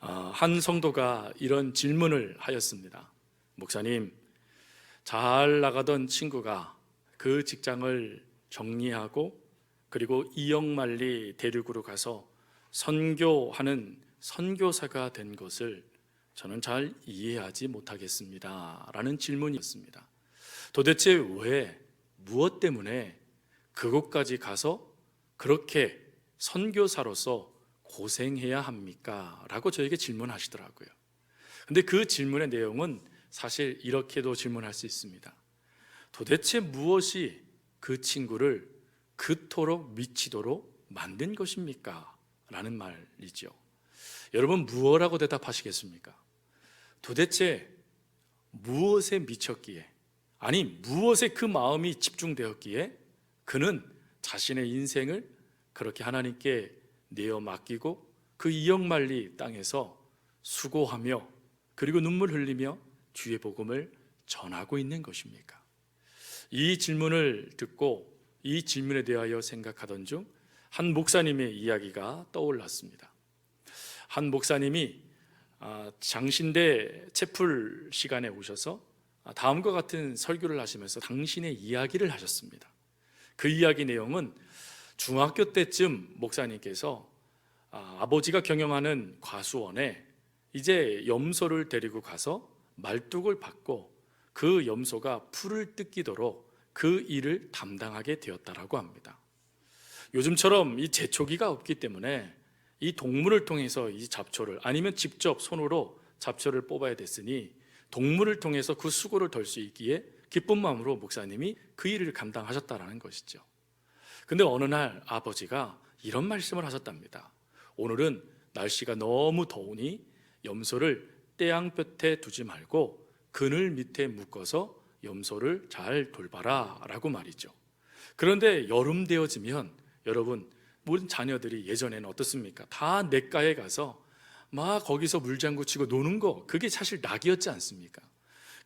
한 성도가 이런 질문을 하였습니다. 목사님, 잘 나가던 친구가 그 직장을 정리하고 그리고 이영만리 대륙으로 가서 선교하는 선교사가 된 것을 저는 잘 이해하지 못하겠습니다 라는 질문이었습니다. 도대체 왜, 무엇 때문에 그곳까지 가서 그렇게 선교사로서 고생해야 합니까? 라고 저에게 질문하시더라고요. 근데 그 질문의 내용은 사실 이렇게도 질문할 수 있습니다. 도대체 무엇이 그 친구를 그토록 미치도록 만든 것입니까? 라는 말이죠. 여러분, 무엇라고 대답하시겠습니까? 도대체 무엇에 미쳤기에, 아니 무엇에 그 마음이 집중되었기에 그는 자신의 인생을 그렇게 하나님께 내어 맡기고 그 이역만리 땅에서 수고하며 그리고 눈물 흘리며 주의 복음을 전하고 있는 것입니까? 이 질문을 듣고 이 질문에 대하여 생각하던 중 한 목사님의 이야기가 떠올랐습니다. 한 목사님이 장신대 채플 시간에 오셔서 다음과 같은 설교를 하시면서 당신의 이야기를 하셨습니다. 그 이야기 내용은 중학교 때쯤 목사님께서 아버지가 경영하는 과수원에 이제 염소를 데리고 가서 말뚝을 받고 그 염소가 풀을 뜯기도록 그 일을 담당하게 되었다라고 합니다. 요즘처럼 이 제초기가 없기 때문에 이 동물을 통해서 이 잡초를, 아니면 직접 손으로 잡초를 뽑아야 됐으니 동물을 통해서 그 수고를 덜 수 있기에 기쁜 마음으로 목사님이 그 일을 감당하셨다라는 것이죠. 근데 어느 날 아버지가 이런 말씀을 하셨답니다. 오늘은 날씨가 너무 더우니 염소를 떼양볕에 두지 말고 그늘 밑에 묶어서 염소를 잘 돌봐라 라고 말이죠. 그런데 여름 되어지면 여러분, 모든 자녀들이 예전에는 어떻습니까? 다 냇가에 가서 막 거기서 물장구 치고 노는 거, 그게 사실 낙이었지 않습니까?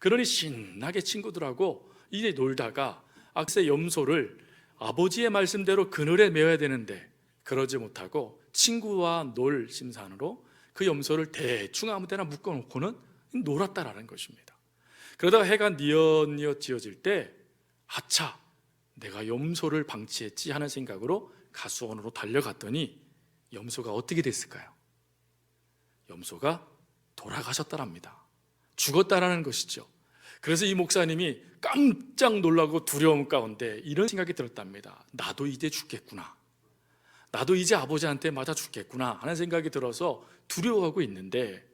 그러니 신나게 친구들하고 이제 놀다가 악세 염소를 아버지의 말씀대로 그늘에 메어야 되는데 그러지 못하고 친구와 놀 심산으로 그 염소를 대충 아무 데나 묶어놓고는 놀았다라는 것입니다. 그러다가 해가 뉘엿뉘엿 지어질 때 아차, 내가 염소를 방치했지 하는 생각으로 가수원으로 달려갔더니 염소가 어떻게 됐을까요? 염소가 돌아가셨다랍니다. 죽었다라는 것이죠. 그래서 이 목사님이 깜짝 놀라고 두려움 가운데 이런 생각이 들었답니다. 나도 이제 죽겠구나, 나도 이제 아버지한테 맞아 죽겠구나 하는 생각이 들어서 두려워하고 있는데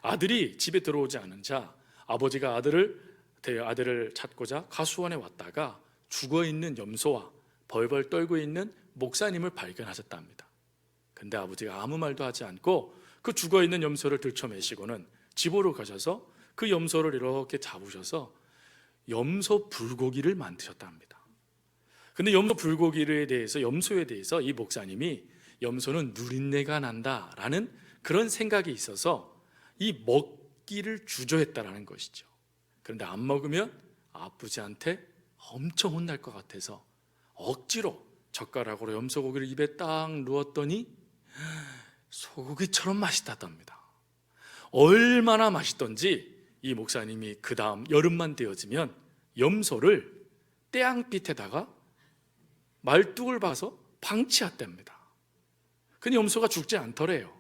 아들이 집에 들어오지 않은 자 아버지가 아들을 찾고자 가수원에 왔다가 죽어있는 염소와 벌벌 떨고 있는 목사님을 발견하셨답니다. 근데 아버지가 아무 말도 하지 않고 그 죽어있는 염소를 들쳐매시고는 집으로 가셔서 그 염소를 이렇게 잡으셔서 염소 불고기를 만드셨답니다. 근데 염소 불고기에 대해서, 염소에 대해서 이 목사님이 염소는 누린내가 난다라는 그런 생각이 있어서 이 먹기를 주저했다라는 것이죠. 그런데 안 먹으면 아버지한테 엄청 혼날 것 같아서 억지로 젓가락으로 염소고기를 입에 딱 누었더니 소고기처럼 맛있다답니다. 얼마나 맛있던지 이 목사님이 그 다음 여름만 되어지면 염소를 떼양빛에다가 말뚝을 봐서 방치했답니다. 근데 염소가 죽지 않더래요.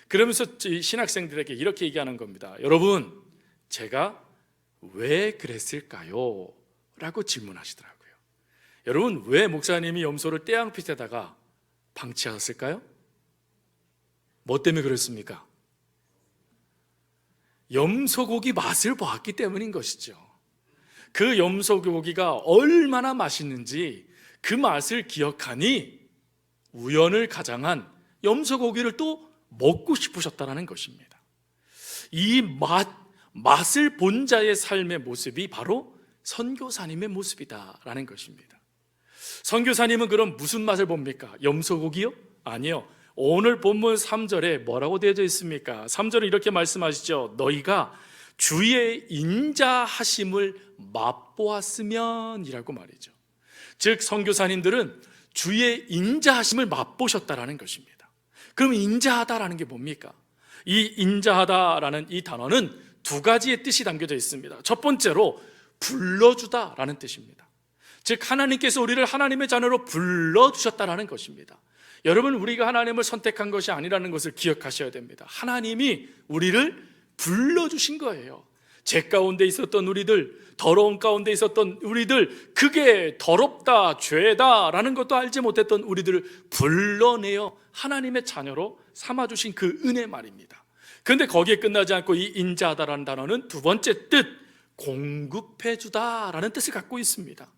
그러면서 신학생들에게 이렇게 얘기하는 겁니다. 여러분, 제가 왜 그랬을까요? 라고 질문하시더라고요. 여러분, 왜 목사님이 염소를 떼양빛에다가 방치하셨을까요? 뭐 때문에 그랬습니까? 염소고기 맛을 보았기 때문인 것이죠. 그 염소고기가 얼마나 맛있는지 그 맛을 기억하니 우연을 가장한 염소고기를 또 먹고 싶으셨다는 것입니다. 이 맛을 본 자의 삶의 모습이 바로 선교사님의 모습이다라는 것입니다. 선교사님은 그럼 무슨 맛을 봅니까? 염소고기요? 아니요. 오늘 본문 3절에 뭐라고 되어져 있습니까? 3절은 이렇게 말씀하시죠. 너희가 주의 인자하심을 맛보았으면 이라고 말이죠. 즉 선교사님들은 주의 인자하심을 맛보셨다라는 것입니다. 그럼 인자하다라는 게 뭡니까? 이 인자하다라는 이 단어는 두 가지의 뜻이 담겨져 있습니다. 첫 번째로 불러주다라는 뜻입니다. 즉 하나님께서 우리를 하나님의 자녀로 불러주셨다라는 것입니다. 여러분, 우리가 하나님을 선택한 것이 아니라는 것을 기억하셔야 됩니다. 하나님이 우리를 불러주신 거예요. 죄 가운데 있었던 우리들, 더러운 가운데 있었던 우리들, 그게 더럽다, 죄다라는 것도 알지 못했던 우리들을 불러내어 하나님의 자녀로 삼아주신 그 은혜 말입니다. 그런데 거기에 끝나지 않고 이 인자하다라는 단어는 두 번째 뜻, 공급해주다라는 뜻을 갖고 있습니다.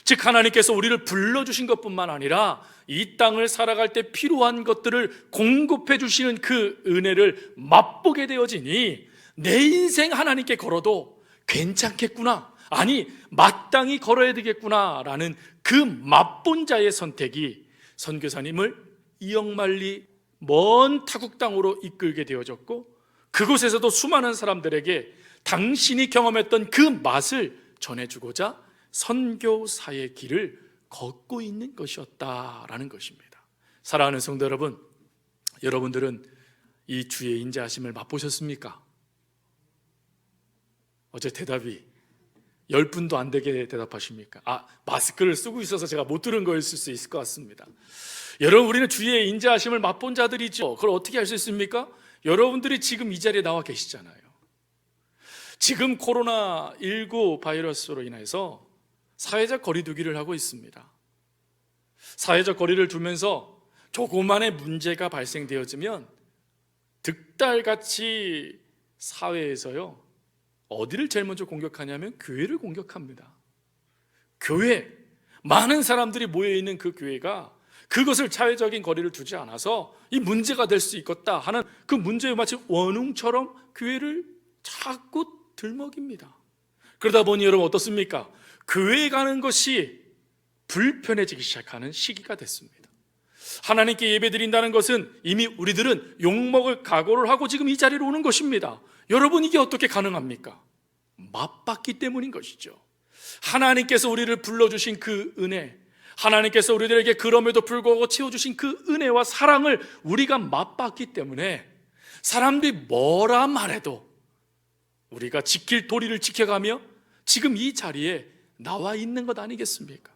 즉 하나님께서 우리를 불러주신 것뿐만 아니라 이 땅을 살아갈 때 필요한 것들을 공급해 주시는 그 은혜를 맛보게 되어지니 내 인생 하나님께 걸어도 괜찮겠구나, 아니 마땅히 걸어야 되겠구나 라는 그 맛본 자의 선택이 선교사님을 이역만리 먼 타국 땅으로 이끌게 되어졌고, 그곳에서도 수많은 사람들에게 당신이 경험했던 그 맛을 전해주고자 선교사의 길을 걷고 있는 것이었다라는 것입니다. 사랑하는 성도 여러분, 여러분들은 이 주의 인자하심을 맛보셨습니까? 어제 대답이 10분도 안 되게 대답하십니까? 마스크를 쓰고 있어서 제가 못 들은 거였을 수 있을 것 같습니다. 여러분, 우리는 주의 인자하심을 맛본 자들이죠. 그걸 어떻게 할 수 있습니까? 여러분들이 지금 이 자리에 나와 계시잖아요. 지금 코로나19 바이러스로 인해서 사회적 거리 두기를 하고 있습니다. 사회적 거리를 두면서 조그만의 문제가 발생되어지면 득달같이 사회에서요, 어디를 제일 먼저 공격하냐면 교회를 공격합니다. 교회, 많은 사람들이 모여있는 그 교회가 그것을 사회적인 거리를 두지 않아서 이 문제가 될 수 있겠다 하는 그 문제에 마치 원흉처럼 교회를 자꾸 들먹입니다. 그러다 보니 여러분 어떻습니까? 교회에 가는 것이 불편해지기 시작하는 시기가 됐습니다. 하나님께 예배드린다는 것은 이미 우리들은 욕먹을 각오를 하고 지금 이 자리로 오는 것입니다. 여러분, 이게 어떻게 가능합니까? 맛봤기 때문인 것이죠. 하나님께서 우리를 불러주신 그 은혜, 하나님께서 우리들에게 그럼에도 불구하고 채워주신 그 은혜와 사랑을 우리가 맛봤기 때문에 사람들이 뭐라 말해도 우리가 지킬 도리를 지켜가며 지금 이 자리에 나와 있는 것 아니겠습니까?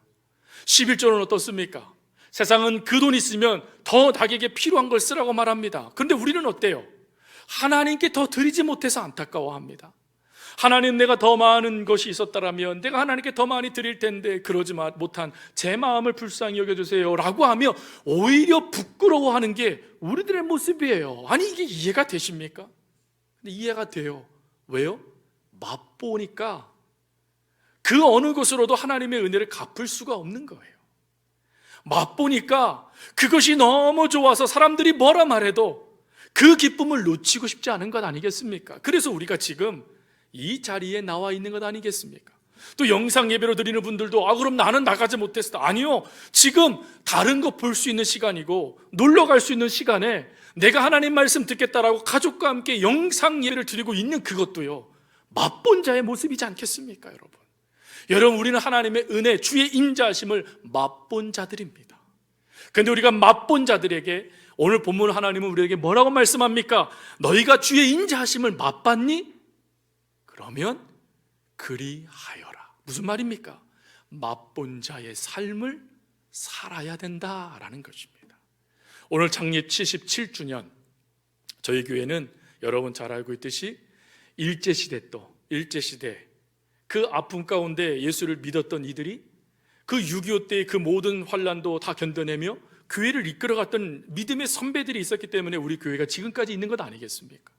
11조는 어떻습니까? 세상은 그 돈 있으면 더 자기에게 필요한 걸 쓰라고 말합니다. 그런데 우리는 어때요? 하나님께 더 드리지 못해서 안타까워합니다. 하나님, 내가 더 많은 것이 있었다면 내가 하나님께 더 많이 드릴 텐데 그러지 못한 제 마음을 불쌍히 여겨주세요 라고 하며 오히려 부끄러워하는 게 우리들의 모습이에요. 아니, 이게 이해가 되십니까? 근데 이해가 돼요. 왜요? 맛보니까 그 어느 것으로도 하나님의 은혜를 갚을 수가 없는 거예요. 맛보니까 그것이 너무 좋아서 사람들이 뭐라 말해도 그 기쁨을 놓치고 싶지 않은 것 아니겠습니까? 그래서 우리가 지금 이 자리에 나와 있는 것 아니겠습니까? 또 영상 예배로 드리는 분들도 그럼 나는 나가지 못했어. 아니요, 지금 다른 거 볼 수 있는 시간이고 놀러 갈 수 있는 시간에 내가 하나님 말씀 듣겠다라고 가족과 함께 영상 예배를 드리고 있는 그것도요, 맛본 자의 모습이지 않겠습니까? 여러분, 우리는 하나님의 은혜, 주의 인자하심을 맛본 자들입니다. 그런데 우리가 맛본 자들에게 오늘 본문 하나님은 우리에게 뭐라고 말씀합니까? 너희가 주의 인자하심을 맛봤니? 그러면 그리하여라. 무슨 말입니까? 맛본 자의 삶을 살아야 된다라는 것입니다. 오늘 창립 77주년, 저희 교회는 여러분 잘 알고 있듯이 일제시대 그 아픔 가운데 예수를 믿었던 이들이 그 6.25 때의 그 모든 환난도 다 견뎌내며 교회를 이끌어갔던 믿음의 선배들이 있었기 때문에 우리 교회가 지금까지 있는 것 아니겠습니까?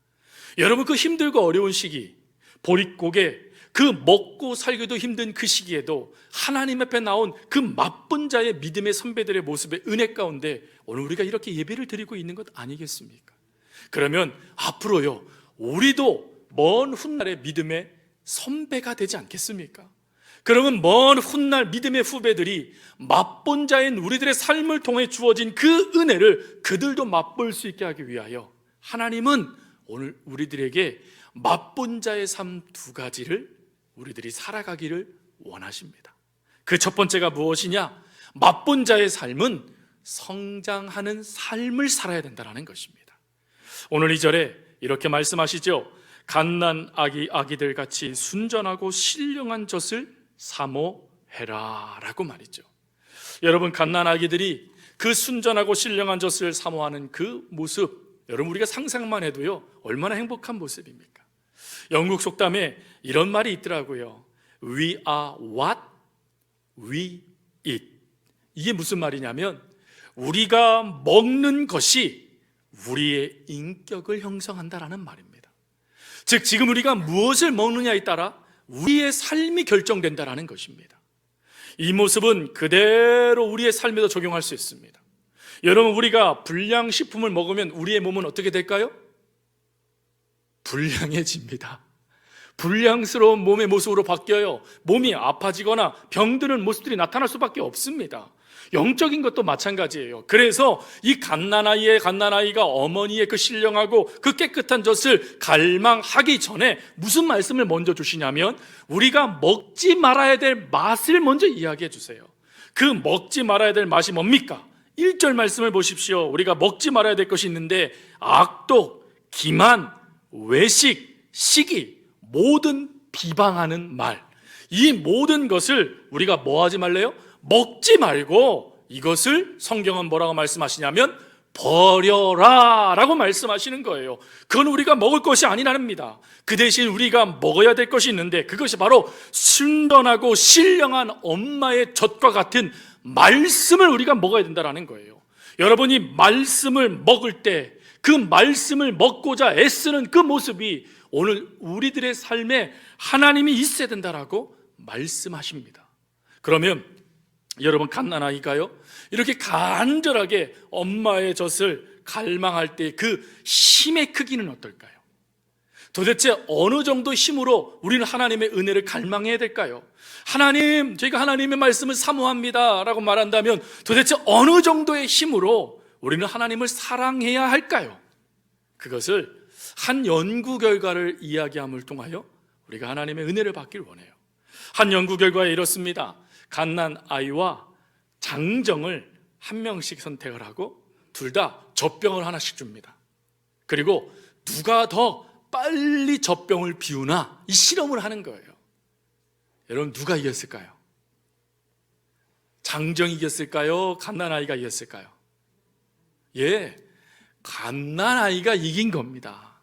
여러분, 그 힘들고 어려운 시기, 보릿고개, 그 먹고 살기도 힘든 그 시기에도 하나님 앞에 나온 그 맛본 자의 믿음의 선배들의 모습의 은혜 가운데 오늘 우리가 이렇게 예배를 드리고 있는 것 아니겠습니까? 그러면 앞으로요, 우리도 먼 훗날의 믿음의 선배가 되지 않겠습니까? 그러면 먼 훗날 믿음의 후배들이 맛본 자인 우리들의 삶을 통해 주어진 그 은혜를 그들도 맛볼 수 있게 하기 위하여 하나님은 오늘 우리들에게 맛본 자의 삶 두 가지를 우리들이 살아가기를 원하십니다. 그 첫 번째가 무엇이냐? 맛본 자의 삶은 성장하는 삶을 살아야 된다는 것입니다. 오늘 이 절에 이렇게 말씀하시죠. 갓난 아기들 같이 순전하고 신령한 젖을 사모해라 라고 말이죠. 여러분, 갓난 아기들이 그 순전하고 신령한 젖을 사모하는 그 모습, 여러분 우리가 상상만 해도요 얼마나 행복한 모습입니까? 영국 속담에 이런 말이 있더라고요. We are what we eat. 이게 무슨 말이냐면 우리가 먹는 것이 우리의 인격을 형성한다라는 말입니다. 즉 지금 우리가 무엇을 먹느냐에 따라 우리의 삶이 결정된다라는 것입니다. 이 모습은 그대로 우리의 삶에도 적용할 수 있습니다. 여러분, 우리가 불량식품을 먹으면 우리의 몸은 어떻게 될까요? 불량해집니다. 불량스러운 몸의 모습으로 바뀌어요. 몸이 아파지거나 병드는 모습들이 나타날 수밖에 없습니다. 영적인 것도 마찬가지예요. 그래서 이 갓난아이가 어머니의 그 신령하고 그 깨끗한 젖을 갈망하기 전에 무슨 말씀을 먼저 주시냐면 우리가 먹지 말아야 될 맛을 먼저 이야기해 주세요. 그 먹지 말아야 될 맛이 뭡니까? 1절 말씀을 보십시오. 우리가 먹지 말아야 될 것이 있는데 악독, 기만, 외식, 시기, 모든 비방하는 말, 이 모든 것을 우리가 뭐 하지 말래요? 먹지 말고 이것을 성경은 뭐라고 말씀하시냐면 버려라 라고 말씀하시는 거예요. 그건 우리가 먹을 것이 아니랍니다. 그 대신 우리가 먹어야 될 것이 있는데 그것이 바로 순전하고 신령한 엄마의 젖과 같은 말씀을 우리가 먹어야 된다는 거예요. 여러분이 말씀을 먹을 때 그 말씀을 먹고자 애쓰는 그 모습이 오늘 우리들의 삶에 하나님이 있어야 된다라고 말씀하십니다. 그러면 여러분, 갓난아이가요 이렇게 간절하게 엄마의 젖을 갈망할 때 그 힘의 크기는 어떨까요? 도대체 어느 정도 힘으로 우리는 하나님의 은혜를 갈망해야 될까요? 하나님, 저희가 하나님의 말씀을 사모합니다 라고 말한다면 도대체 어느 정도의 힘으로 우리는 하나님을 사랑해야 할까요? 그것을 한 연구 결과를 이야기함을 통하여 우리가 하나님의 은혜를 받길 원해요. 한 연구 결과에 이렇습니다. 갓난아이와 장정을 한 명씩 선택을 하고 둘 다 젖병을 하나씩 줍니다. 그리고 누가 더 빨리 젖병을 비우나 이 실험을 하는 거예요. 여러분, 누가 이겼을까요? 장정이 이겼을까요? 갓난아이가 이겼을까요? 예, 갓난아이가 이긴 겁니다.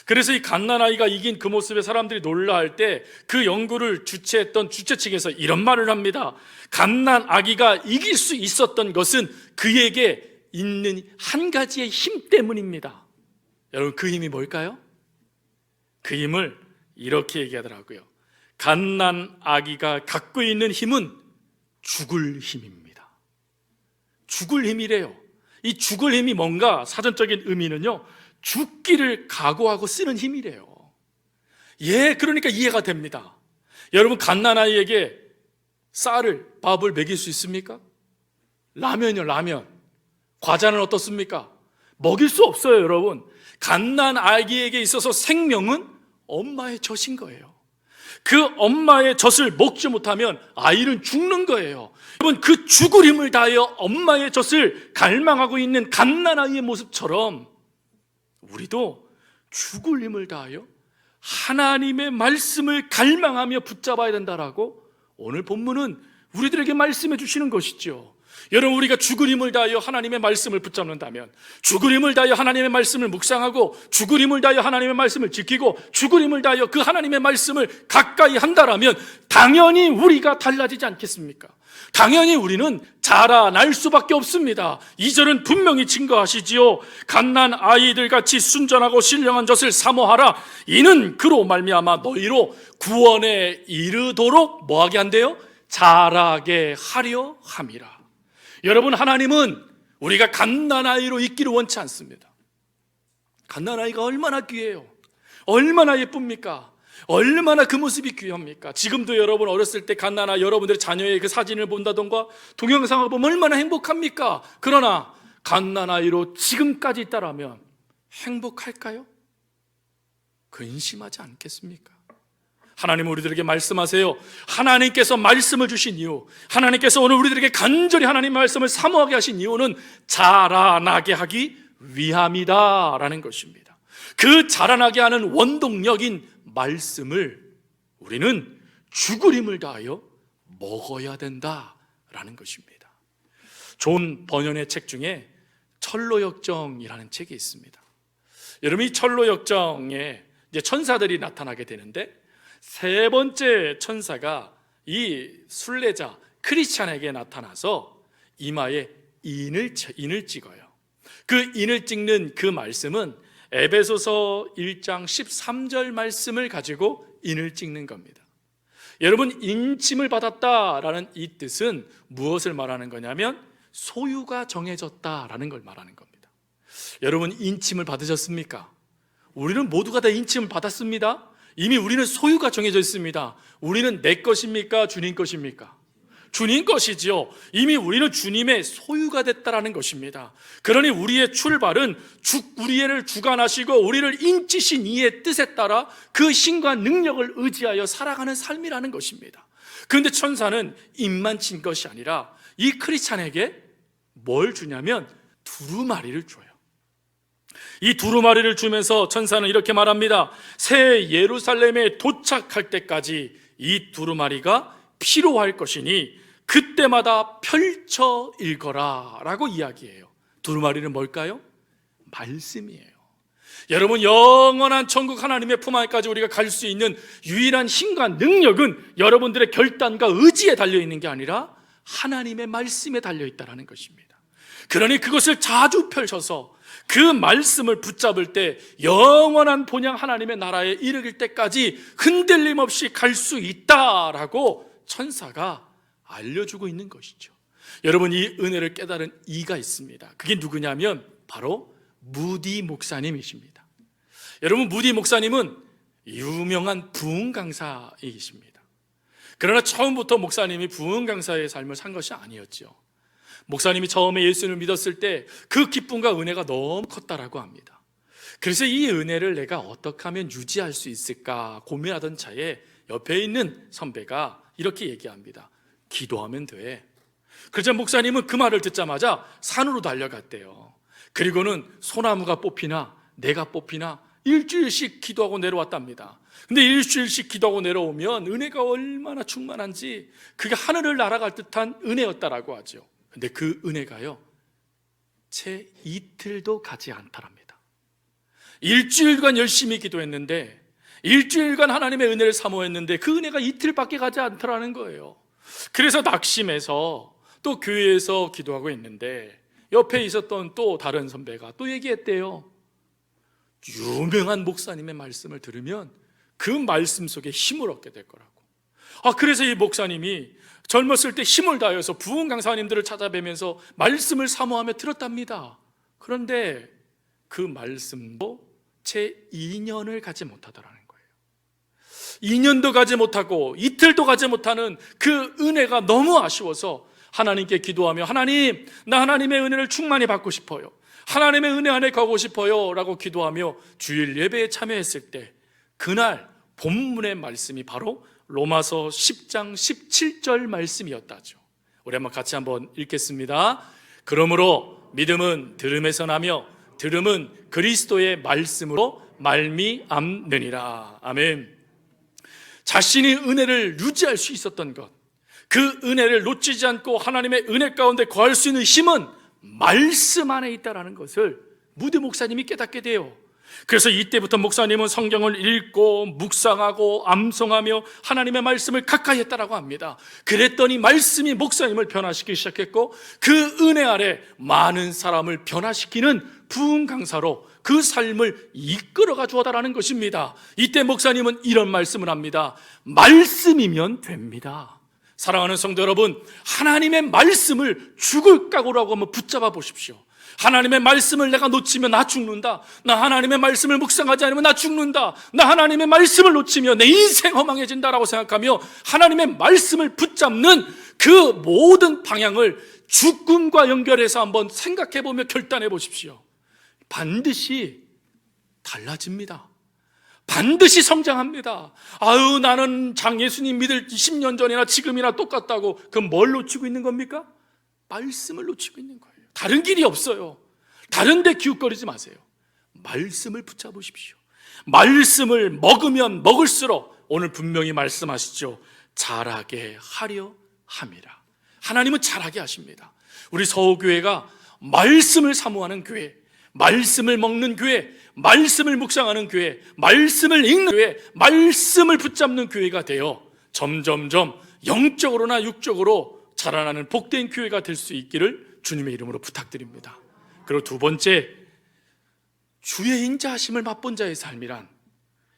그래서 이 갓난아이가 이긴 그 모습에 사람들이 놀라할 때 그 연구를 주최했던 주최 측에서 이런 말을 합니다. 갓난아기가 이길 수 있었던 것은 그에게 있는 한 가지의 힘 때문입니다. 여러분, 그 힘이 뭘까요? 그 힘을 이렇게 얘기하더라고요. 갓난아기가 갖고 있는 힘은 죽을 힘입니다. 죽을 힘이래요. 이 죽을 힘이 뭔가 사전적인 의미는요, 죽기를 각오하고 쓰는 힘이래요. 예, 그러니까 이해가 됩니다. 여러분, 갓난아이에게 밥을 먹일 수 있습니까? 라면이요, 라면. 과자는 어떻습니까? 먹일 수 없어요, 여러분. 갓난아기에게 있어서 생명은 엄마의 젖인 거예요. 그 엄마의 젖을 먹지 못하면 아이는 죽는 거예요. 여러분, 그 죽을 힘을 다하여 엄마의 젖을 갈망하고 있는 갓난아이의 모습처럼 우리도 죽을 힘을 다하여 하나님의 말씀을 갈망하며 붙잡아야 된다라고 오늘 본문은 우리들에게 말씀해 주시는 것이죠. 여러분, 우리가 죽을 힘을 다하여 하나님의 말씀을 붙잡는다면, 죽을 힘을 다하여 하나님의 말씀을 묵상하고, 죽을 힘을 다하여 하나님의 말씀을 지키고, 죽을 힘을 다하여 그 하나님의 말씀을 가까이 한다라면 당연히 우리가 달라지지 않겠습니까? 당연히 우리는 자라날 수밖에 없습니다. 2절은 분명히 증거하시지요. 갓난 아이들 같이 순전하고 신령한 젖을 사모하라. 이는 그로 말미암아 너희로 구원에 이르도록 뭐하게 한대요? 자라게 하려 함이라. 여러분, 하나님은 우리가 갓난아이로 있기를 원치 않습니다. 갓난아이가 얼마나 귀해요. 얼마나 예쁩니까? 얼마나 그 모습이 귀합니까? 지금도 여러분 어렸을 때 갓난아이 여러분들의 자녀의 그 사진을 본다던가 동영상을 보면 얼마나 행복합니까? 그러나 갓난아이로 지금까지 있다라면 행복할까요? 근심하지 않겠습니까? 하나님 우리들에게 말씀하세요. 하나님께서 말씀을 주신 이유, 하나님께서 오늘 우리들에게 간절히 하나님 말씀을 사모하게 하신 이유는 자라나게 하기 위함이다 라는 것입니다. 그 그 자라나게 하는 원동력인 말씀을 우리는 죽을 힘을 다하여 먹어야 된다라는 것입니다. 존 버년의 책 중에 철로역정이라는 책이 있습니다. 여러분, 이 철로역정에 이제 천사들이 나타나게 되는데 세 번째 천사가 이 순례자 크리스찬에게 나타나서 이마에 인을 찍어요. 그 인을 찍는 그 말씀은 에베소서 1장 13절 말씀을 가지고 인을 찍는 겁니다. 여러분, 인침을 받았다라는 이 뜻은 무엇을 말하는 거냐면 소유가 정해졌다라는 걸 말하는 겁니다. 여러분, 인침을 받으셨습니까? 우리는 모두가 다 인침을 받았습니다. 이미 우리는 소유가 정해져 있습니다. 우리는 내 것입니까? 주님 것입니까? 주님 것이지요. 이미 우리는 주님의 소유가 됐다라는 것입니다. 그러니 우리의 출발은 우리를 주관하시고 우리를 인치신 이의 뜻에 따라 그 힘과 능력을 의지하여 살아가는 삶이라는 것입니다. 그런데 천사는 인만 친 것이 아니라 이 크리스찬에게 뭘 주냐면 두루마리를 줘요. 이 두루마리를 주면서 천사는 이렇게 말합니다. 새 예루살렘에 도착할 때까지 이 두루마리가 필요할 것이니 그때마다 펼쳐 읽어라 라고 이야기해요. 두루마리는 뭘까요? 말씀이에요. 여러분, 영원한 천국 하나님의 품 안까지 우리가 갈 수 있는 유일한 힘과 능력은 여러분들의 결단과 의지에 달려있는 게 아니라 하나님의 말씀에 달려있다는 것입니다. 그러니 그것을 자주 펼쳐서 그 말씀을 붙잡을 때 영원한 본향 하나님의 나라에 이르길 때까지 흔들림 없이 갈 수 있다라고 천사가 알려주고 있는 것이죠. 여러분, 이 은혜를 깨달은 이가 있습니다. 그게 누구냐면 바로 무디 목사님이십니다. 여러분, 무디 목사님은 유명한 부흥 강사이십니다. 그러나 처음부터 목사님이 부흥 강사의 삶을 산 것이 아니었죠. 목사님이 처음에 예수를 믿었을 때 그 기쁨과 은혜가 너무 컸다라고 합니다. 그래서 이 은혜를 내가 어떻게 하면 유지할 수 있을까 고민하던 차에 옆에 있는 선배가 이렇게 얘기합니다. 기도하면 돼. 그러자 목사님은 그 말을 듣자마자 산으로 달려갔대요. 그리고는 소나무가 뽑히나 내가 뽑히나 일주일씩 기도하고 내려왔답니다. 근데 일주일씩 기도하고 내려오면 은혜가 얼마나 충만한지 그게 하늘을 날아갈 듯한 은혜였다라고 하죠. 근데 그 은혜가요, 채 이틀도 가지 않더랍니다. 일주일간 열심히 기도했는데, 일주일간 하나님의 은혜를 사모했는데 그 은혜가 이틀밖에 가지 않더라는 거예요. 그래서 낙심해서 또 교회에서 기도하고 있는데 옆에 있었던 또 다른 선배가 또 얘기했대요. 유명한 목사님의 말씀을 들으면 그 말씀 속에 힘을 얻게 될 거라고. 그래서 이 목사님이 젊었을 때 힘을 다해서 부흥 강사님들을 찾아뵈면서 말씀을 사모하며 들었답니다. 그런데 그 말씀도 채 2년을 가지 못하더라는 거예요. 2년도 가지 못하고 이틀도 가지 못하는 그 은혜가 너무 아쉬워서 하나님께 기도하며 하나님, 나 하나님의 은혜를 충만히 받고 싶어요. 하나님의 은혜 안에 가고 싶어요 라고 기도하며 주일 예배에 참여했을 때 그날 본문의 말씀이 바로 로마서 10장 17절 말씀이었다죠. 우리 한번 같이 한번 읽겠습니다. 그러므로 믿음은 들음에서 나며 들음은 그리스도의 말씀으로 말미암느니라. 아멘. 자신이 은혜를 유지할 수 있었던 것, 그 은혜를 놓치지 않고 하나님의 은혜 가운데 거할 수 있는 힘은 말씀 안에 있다는 것을 무디 목사님이 깨닫게 돼요. 그래서 이때부터 목사님은 성경을 읽고 묵상하고 암송하며 하나님의 말씀을 가까이 했다라고 합니다. 그랬더니 말씀이 목사님을 변화시키기 시작했고 그 은혜 아래 많은 사람을 변화시키는 부흥 강사로 그 삶을 이끌어가 주었다라는 것입니다. 이때 목사님은 이런 말씀을 합니다. 말씀이면 됩니다. 사랑하는 성도 여러분, 하나님의 말씀을 죽을 각오라고 한번 붙잡아 보십시오. 하나님의 말씀을 내가 놓치면 나 죽는다. 나 하나님의 말씀을 묵상하지 않으면 나 죽는다. 나 하나님의 말씀을 놓치면 내 인생 허망해진다라고 생각하며 하나님의 말씀을 붙잡는 그 모든 방향을 죽음과 연결해서 한번 생각해보며 결단해 보십시오. 반드시 달라집니다. 반드시 성장합니다. 나는 장 예수님 믿을 10년 전이나 지금이나 똑같다고 그럼 뭘 놓치고 있는 겁니까? 말씀을 놓치고 있는 거예요. 다른 길이 없어요. 다른 데 기웃거리지 마세요. 말씀을 붙잡으십시오. 말씀을 먹으면 먹을수록 오늘 분명히 말씀하시죠. 자라게 하려 함이라. 하나님은 자라게 하십니다. 우리 서호교회가 말씀을 사모하는 교회, 말씀을 먹는 교회, 말씀을 묵상하는 교회, 말씀을 읽는 교회, 말씀을 붙잡는 교회가 되어 점점점 영적으로나 육적으로 자라나는 복된 교회가 될 수 있기를 주님의 이름으로 부탁드립니다. 그리고 두 번째, 주의 인자하심을 맛본 자의 삶이란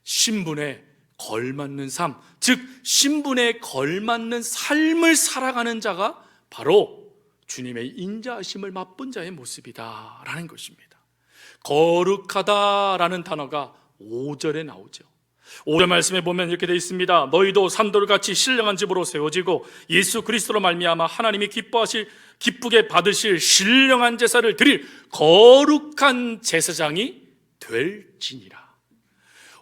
신분에 걸맞는 삶, 즉 신분에 걸맞는 삶을 살아가는 자가 바로 주님의 인자하심을 맛본 자의 모습이다라는 것입니다. 거룩하다라는 단어가 5절에 나오죠. 5절 말씀에 보면 이렇게 되어 있습니다. 너희도 산돌같이 신령한 집으로 세워지고 예수 그리스도로 말미암아 하나님이 기쁘게 받으실 신령한 제사를 드릴 거룩한 제사장이 될지니라.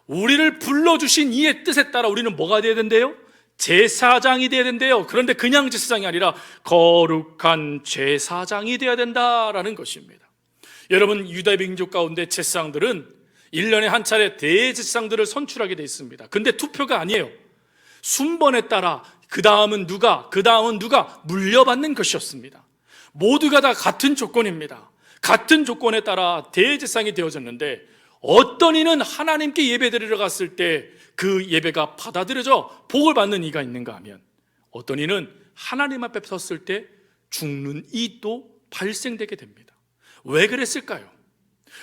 우리를 불러주신 이의 뜻에 따라 우리는 뭐가 되어야 된대요? 제사장이 되어야 된대요. 그런데 그냥 제사장이 아니라 거룩한 제사장이 되어야 된다라는 것입니다. 여러분, 유다 민족 가운데 제사장들은 1년에 한 차례 대제사장들을 선출하게 되어 있습니다. 근데 투표가 아니에요. 순번에 따라 그 다음은 누가 물려받는 것이었습니다. 모두가 다 같은 조건입니다. 같은 조건에 따라 대제사장이 되어졌는데 어떤 이는 하나님께 예배드리러 갔을 때 그 예배가 받아들여져 복을 받는 이가 있는가 하면 어떤 이는 하나님 앞에 섰을 때 죽는 이도 발생되게 됩니다. 왜 그랬을까요?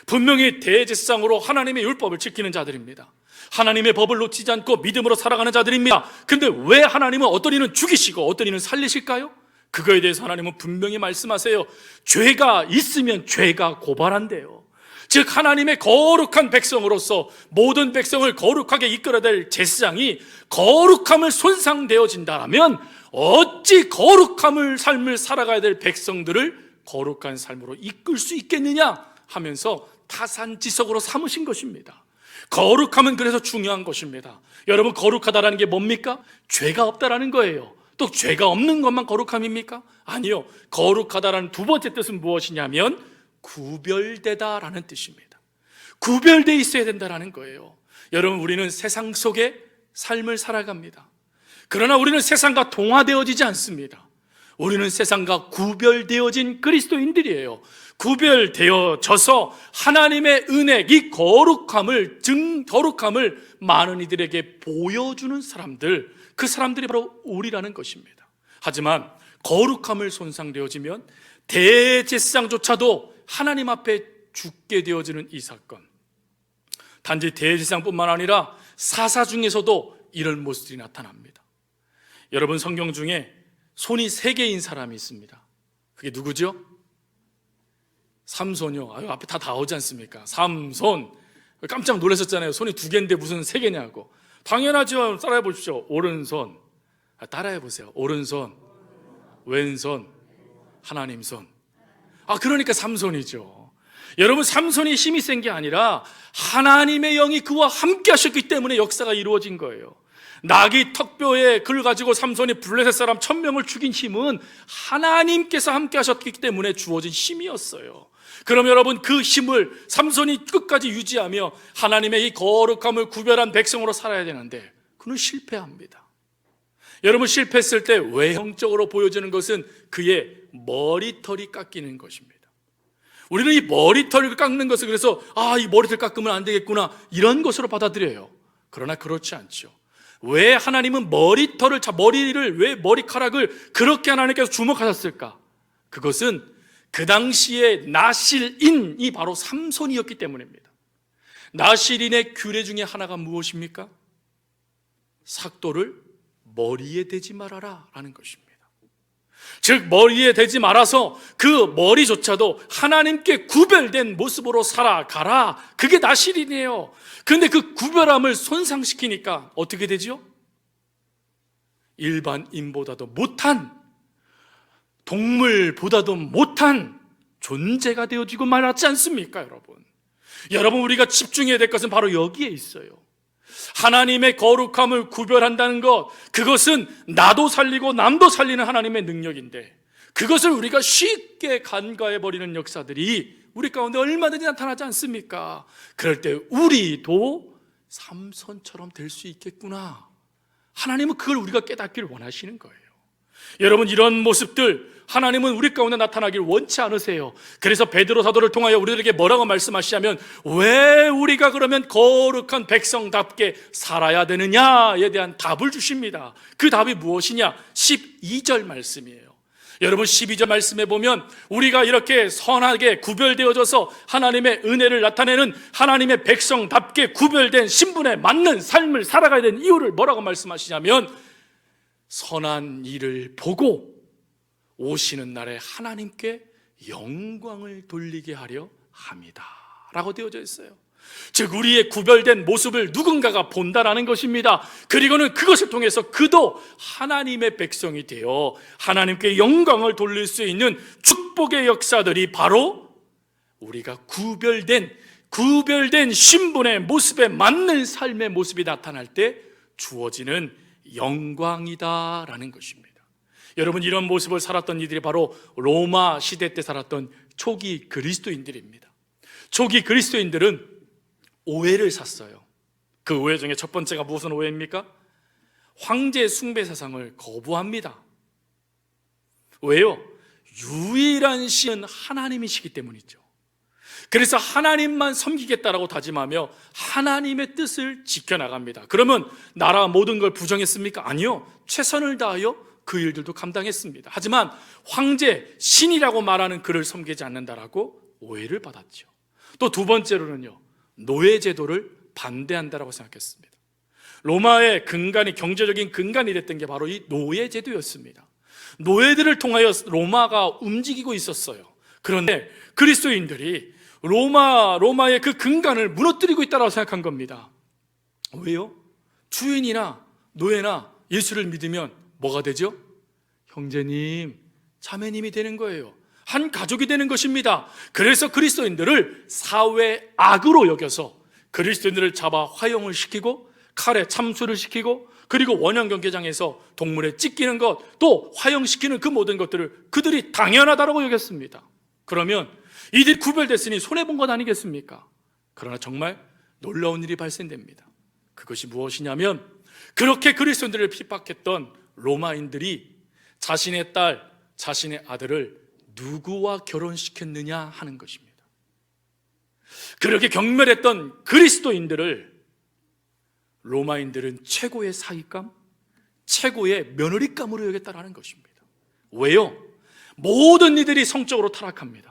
분명히 대제사장으로 하나님의 율법을 지키는 자들입니다. 하나님의 법을 놓치지 않고 믿음으로 살아가는 자들입니다. 근데 왜 하나님은 어떤 이는 죽이시고 어떤 이는 살리실까요? 그거에 대해서 하나님은 분명히 말씀하세요. 죄가 있으면 죄가 고발한대요. 즉 하나님의 거룩한 백성으로서 모든 백성을 거룩하게 이끌어낼 제사장이 거룩함을 손상되어진다면 어찌 거룩함을 삶을 살아가야 될 백성들을 거룩한 삶으로 이끌 수 있겠느냐 하면서 타산지석으로 삼으신 것입니다. 거룩함은 그래서 중요한 것입니다. 여러분, 거룩하다라는 게 뭡니까? 죄가 없다라는 거예요. 또 죄가 없는 것만 거룩함입니까? 아니요. 거룩하다라는 두 번째 뜻은 무엇이냐면 구별되다라는 뜻입니다. 구별되어 있어야 된다라는 거예요. 여러분, 우리는 세상 속에 삶을 살아갑니다. 그러나 우리는 세상과 동화되어지지 않습니다. 우리는 세상과 구별되어진 그리스도인들이에요. 구별되어져서 하나님의 은혜, 이 거룩함을 많은 이들에게 보여주는 사람들, 그 사람들이 바로 우리라는 것입니다. 하지만 거룩함을 손상되어지면 대제사장조차도 하나님 앞에 죽게 되어지는 이 사건, 단지 대제사장뿐만 아니라 사사 중에서도 이런 모습들이 나타납니다. 여러분, 성경 중에 손이 3개인 사람이 있습니다. 그게 누구죠? 삼손이요. 앞에 다 나오지 않습니까? 삼손. 깜짝 놀라셨잖아요. 손이 2개인데 무슨 3개냐고. 당연하죠. 따라해 보십시오. 오른손. 따라해 보세요. 오른손, 왼손, 하나님 손. 그러니까 삼손이죠. 여러분, 삼손이 힘이 센 게 아니라 하나님의 영이 그와 함께 하셨기 때문에 역사가 이루어진 거예요. 나귀 턱뼈에 그를 가지고 삼손이 블레셋 사람 1000명을 죽인 힘은 하나님께서 함께 하셨기 때문에 주어진 힘이었어요. 그럼 여러분, 그 힘을 삼손이 끝까지 유지하며 하나님의 이 거룩함을 구별한 백성으로 살아야 되는데 그는 실패합니다. 여러분, 실패했을 때 외형적으로 보여지는 것은 그의 머리털이 깎이는 것입니다. 우리는 이 머리털을 깎는 것을 그래서 이 머리털 깎으면 안 되겠구나 이런 것으로 받아들여요. 그러나 그렇지 않죠. 왜 하나님은 왜 머리카락을 그렇게 하나님께서 주목하셨을까? 그것은 그 당시에 나실인이 바로 삼손이었기 때문입니다. 나실인의 규례 중에 하나가 무엇입니까? 삭도를 머리에 대지 말아라 라는 것입니다. 즉 머리에 대지 말아서 그 머리조차도 하나님께 구별된 모습으로 살아가라. 그게 나실인이에요. 그런데 그 구별함을 손상시키니까 어떻게 되죠? 일반인보다도 못한, 동물보다도 못한 존재가 되어지고 말았지 않습니까? 여러분, 우리가 집중해야 될 것은 바로 여기에 있어요. 하나님의 거룩함을 구별한다는 것, 그것은 나도 살리고 남도 살리는 하나님의 능력인데 그것을 우리가 쉽게 간과해버리는 역사들이 우리 가운데 얼마든지 나타나지 않습니까? 그럴 때 우리도 삼손처럼 될 수 있겠구나. 하나님은 그걸 우리가 깨닫기를 원하시는 거예요. 여러분, 이런 모습들 하나님은 우리 가운데 나타나길 원치 않으세요. 그래서 베드로 사도를 통하여 우리들에게 뭐라고 말씀하시냐면, 왜 우리가 그러면 거룩한 백성답게 살아야 되느냐에 대한 답을 주십니다. 그 답이 무엇이냐? 12절 말씀이에요. 여러분, 12절 말씀에 보면 우리가 이렇게 선하게 구별되어져서 하나님의 은혜를 나타내는 하나님의 백성답게 구별된 신분에 맞는 삶을 살아가야 되는 이유를 뭐라고 말씀하시냐면, 선한 일을 보고 오시는 날에 하나님께 영광을 돌리게 하려 함이다 라고 되어져 있어요. 즉, 우리의 구별된 모습을 누군가가 본다라는 것입니다. 그리고는 그것을 통해서 그도 하나님의 백성이 되어 하나님께 영광을 돌릴 수 있는 축복의 역사들이 바로 우리가 구별된 신분의 모습에 맞는 삶의 모습이 나타날 때 주어지는 영광이다라는 것입니다. 여러분, 이런 모습을 살았던 이들이 바로 로마 시대 때 살았던 초기 그리스도인들입니다. 초기 그리스도인들은 오해를 샀어요. 그 오해 중에 첫 번째가 무슨 오해입니까? 황제 숭배 사상을 거부합니다. 왜요? 유일한 신은 하나님이시기 때문이죠. 그래서 하나님만 섬기겠다라고 다짐하며 하나님의 뜻을 지켜나갑니다. 그러면 나라 모든 걸 부정했습니까? 아니요. 최선을 다하여 그 일들도 감당했습니다. 하지만 황제, 신이라고 말하는 그를 섬기지 않는다라고 오해를 받았죠. 또 두 번째로는요, 노예제도를 반대한다라고 생각했습니다. 로마의 근간이, 경제적인 근간이 됐던 게 바로 이 노예제도였습니다. 노예들을 통하여 로마가 움직이고 있었어요. 그런데 그리스도인들이 로마의 그 근간을 무너뜨리고 있다고 생각한 겁니다. 왜요? 주인이나 노예나 예수를 믿으면 뭐가 되죠? 형제님, 자매님이 되는 거예요. 한 가족이 되는 것입니다. 그래서 그리스도인들을 사회 악으로 여겨서 그리스도인들을 잡아 화형을 시키고 칼에 참수를 시키고, 그리고 원형 경계장에서 동물에 찢기는 것, 또 화형시키는 그 모든 것들을 그들이 당연하다고 여겼습니다. 그러면 이들이 구별됐으니 손해본 것 아니겠습니까? 그러나 정말 놀라운 일이 발생됩니다. 그것이 무엇이냐면, 그렇게 그리스도인들을 핍박했던 로마인들이 자신의 딸, 자신의 아들을 누구와 결혼시켰느냐 하는 것입니다. 그렇게 경멸했던 그리스도인들을 로마인들은 최고의 사익감, 최고의 며느리감으로 여겼다라는 것입니다. 왜요? 모든 이들이 성적으로 타락합니다.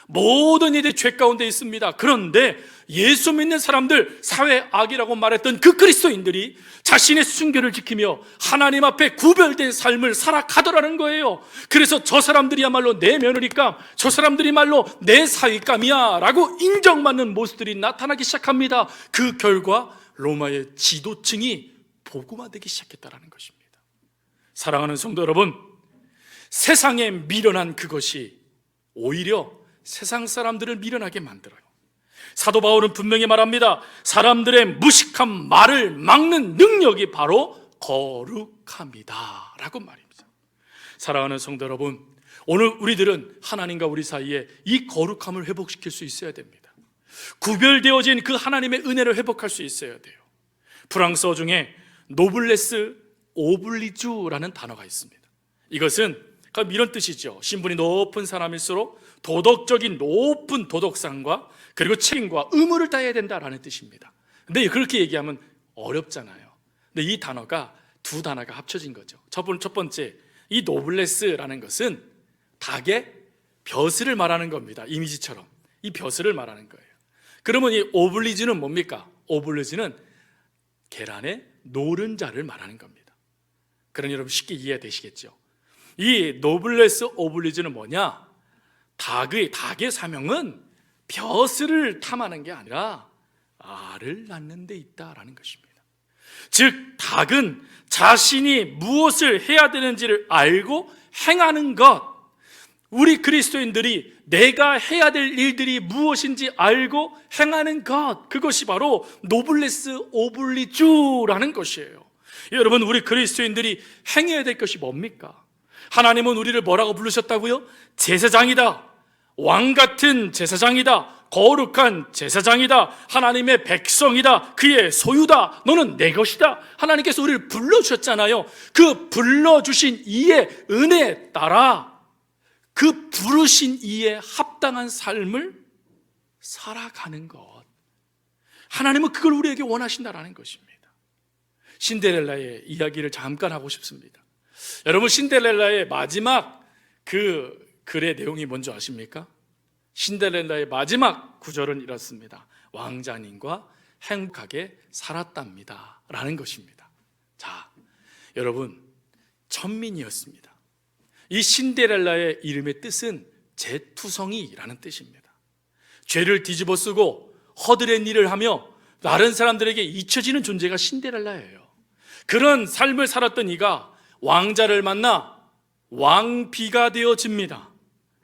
모든 이들이 죄 가운데 있습니다. 그런데 예수 믿는 사람들, 사회 악이라고 말했던 그 그리스도인들이 자신의 순결을 지키며 하나님 앞에 구별된 삶을 살아가더라는 거예요. 그래서 저 사람들이야말로 내 며느리감, 저 사람들이 말로 내 사위감이야 라고 인정받는 모습들이 나타나기 시작합니다. 그 결과 로마의 지도층이 복음화되기 시작했다는 것입니다. 사랑하는 성도 여러분, 세상에 미련한 그것이 오히려 세상 사람들을 미련하게 만들어요. 사도 바울은 분명히 말합니다. 사람들의 무식한 말을 막는 능력이 바로 거룩함이다 라고 말입니다. 사랑하는 성도 여러분, 오늘 우리들은 하나님과 우리 사이에 이 거룩함을 회복시킬 수 있어야 됩니다. 구별되어진 그 하나님의 은혜를 회복할 수 있어야 돼요. 프랑스어 중에 노블레스 오블리주라는 단어가 있습니다. 이것은 이런 뜻이죠. 신분이 높은 사람일수록 도덕적인 높은 도덕상과 그리고 책임과 의무를 다해야 된다라는 뜻입니다. 근데 그렇게 얘기하면 어렵잖아요. 근데 이 단어가 두 단어가 합쳐진 거죠. 첫 번째, 이 노블레스라는 것은 닭의 벼슬을 말하는 겁니다. 이미지처럼 이 벼슬을 말하는 거예요. 그러면 이 오블리주는 뭡니까? 오블리주는 계란의 노른자를 말하는 겁니다. 그러니 여러분 쉽게 이해되시겠죠? 이 노블레스 오블리주는 뭐냐? 닭의 사명은 벼슬을 탐하는 게 아니라 알을 낳는 데 있다라는 것입니다. 즉, 닭은 자신이 무엇을 해야 되는지를 알고 행하는 것, 우리 그리스도인들이 내가 해야 될 일들이 무엇인지 알고 행하는 것, 그것이 바로 노블레스 오블리주라는 것이에요. 여러분, 우리 그리스도인들이 행해야 될 것이 뭡니까? 하나님은 우리를 뭐라고 부르셨다고요? 제사장이다, 왕 같은 제사장이다, 거룩한 제사장이다, 하나님의 백성이다, 그의 소유다, 너는 내 것이다. 하나님께서 우리를 불러주셨잖아요. 그 불러주신 이의 은혜에 따라 그 부르신 이에 합당한 삶을 살아가는 것, 하나님은 그걸 우리에게 원하신다라는 것입니다. 신데렐라의 이야기를 잠깐 하고 싶습니다. 여러분, 신데렐라의 마지막 그 글의 내용이 뭔지 아십니까? 신데렐라의 마지막 구절은 이렇습니다. 왕자님과 행복하게 살았답니다 라는 것입니다. 자, 여러분, 천민이었습니다. 이 신데렐라의 이름의 뜻은 재투성이라는 뜻입니다. 죄를 뒤집어 쓰고 허드렛 일을 하며 다른 사람들에게 잊혀지는 존재가 신데렐라예요. 그런 삶을 살았던 이가 왕자를 만나 왕비가 되어집니다.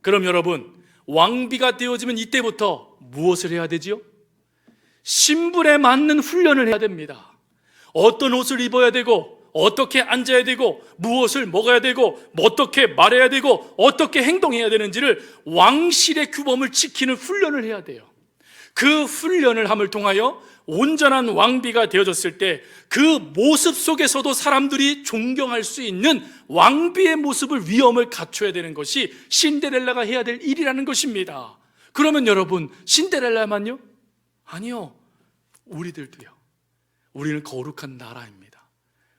그럼 여러분, 왕비가 되어지면 이때부터 무엇을 해야 되지요? 신분에 맞는 훈련을 해야 됩니다. 어떤 옷을 입어야 되고, 어떻게 앉아야 되고, 무엇을 먹어야 되고, 어떻게 말해야 되고, 어떻게 행동해야 되는지를 왕실의 규범을 지키는 훈련을 해야 돼요. 그 훈련을 함을 통하여 온전한 왕비가 되어졌을 때 그 모습 속에서도 사람들이 존경할 수 있는 왕비의 모습을, 위엄을 갖춰야 되는 것이 신데렐라가 해야 될 일이라는 것입니다. 그러면 여러분, 신데렐라만요? 아니요, 우리들도요. 우리는 거룩한 나라입니다.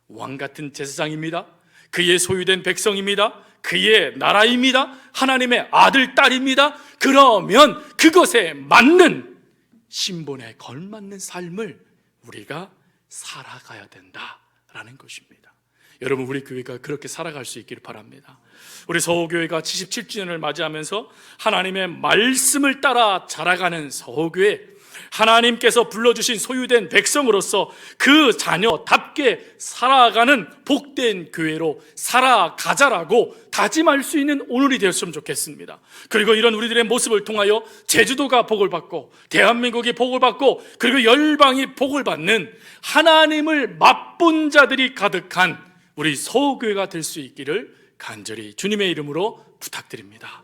왕 같은 제사장입니다. 그의 소유된 백성입니다. 그의 나라입니다. 하나님의 아들, 딸입니다. 그러면 그것에 맞는, 신분에 걸맞는 삶을 우리가 살아가야 된다라는 것입니다. 여러분, 우리 교회가 그렇게 살아갈 수 있기를 바랍니다. 우리 서호교회가 77주년을 맞이하면서 하나님의 말씀을 따라 자라가는 서호교회, 하나님께서 불러주신 소유된 백성으로서 그 자녀답게 살아가는 복된 교회로 살아가자라고 다짐할 수 있는 오늘이 되었으면 좋겠습니다. 그리고 이런 우리들의 모습을 통하여 제주도가 복을 받고, 대한민국이 복을 받고, 그리고 열방이 복을 받는 하나님을 맛본 자들이 가득한 우리 서호교회가 될 수 있기를 간절히 주님의 이름으로 부탁드립니다.